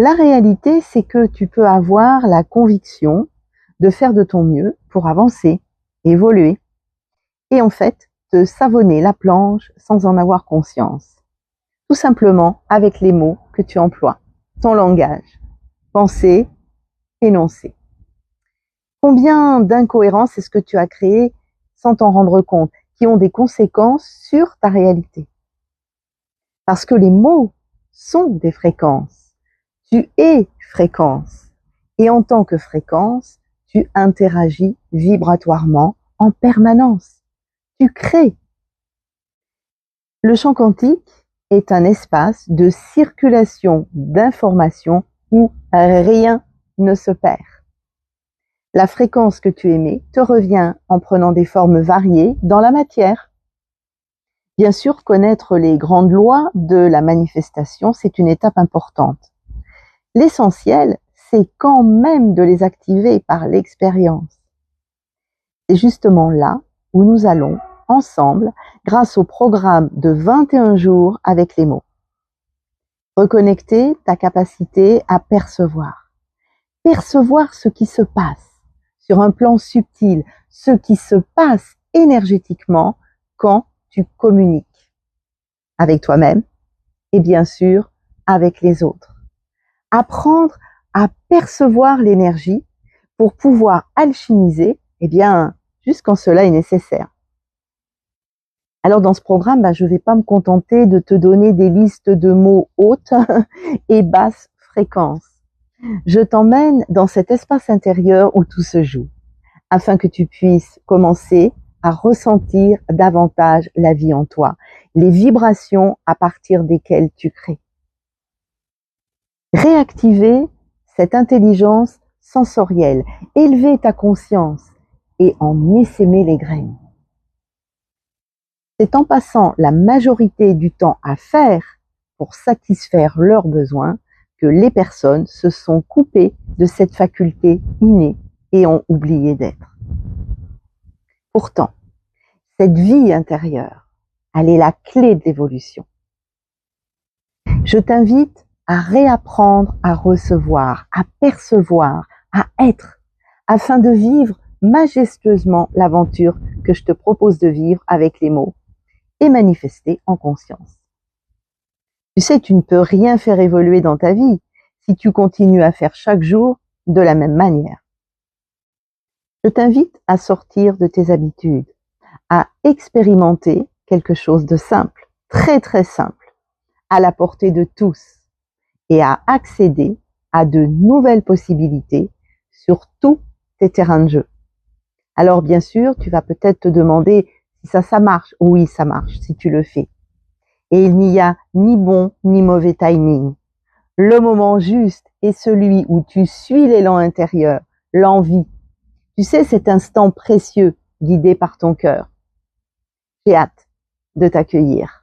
La réalité, c'est que tu peux avoir la conviction de faire de ton mieux pour avancer, évoluer, et en fait, te savonner la planche sans en avoir conscience. Tout simplement avec les mots que tu emploies, ton langage, penser, énoncer. Combien d'incohérences est-ce que tu as créées sans t'en rendre compte, qui ont des conséquences sur ta réalité? Parce que les mots sont des fréquences. Tu es fréquence. Et en tant que fréquence, tu interagis vibratoirement en permanence. Tu crées. Le champ quantique est un espace de circulation d'informations où rien ne se perd. La fréquence que tu émets te revient en prenant des formes variées dans la matière. Bien sûr, connaître les grandes lois de la manifestation, c'est une étape importante. L'essentiel, c'est quand même de les activer par l'expérience. C'est justement là où nous allons, ensemble, grâce au programme de 21 jours avec les mots. Reconnecter ta capacité à percevoir. Percevoir ce qui se passe sur un plan subtil, ce qui se passe énergétiquement quand tu communiques avec toi-même et bien sûr avec les autres. Apprendre à percevoir l'énergie pour pouvoir alchimiser, juste quand cela est nécessaire. Alors dans ce programme, je ne vais pas me contenter de te donner des listes de mots hautes et basses fréquences. Je t'emmène dans cet espace intérieur où tout se joue, afin que tu puisses commencer à ressentir davantage la vie en toi, les vibrations à partir desquelles tu crées. Réactiver cette intelligence sensorielle, élever ta conscience et en essaimer les graines. C'est en passant la majorité du temps à faire pour satisfaire leurs besoins que les personnes se sont coupées de cette faculté innée et ont oublié d'être. Pourtant, cette vie intérieure, elle est la clé de l'évolution. Je t'invite à réapprendre à recevoir, à percevoir, à être, afin de vivre majestueusement l'aventure que je te propose de vivre avec les mots et manifester en conscience. Tu sais, tu ne peux rien faire évoluer dans ta vie si tu continues à faire chaque jour de la même manière. Je t'invite à sortir de tes habitudes, à expérimenter quelque chose de simple, très très simple, à la portée de tous, et à accéder à de nouvelles possibilités sur tous tes terrains de jeu. Alors bien sûr, tu vas peut-être te demander si ça marche. Oui, ça marche si tu le fais. Et il n'y a ni bon ni mauvais timing. Le moment juste est celui où tu suis l'élan intérieur, l'envie. Tu sais, cet instant précieux guidé par ton cœur. J'ai hâte de t'accueillir.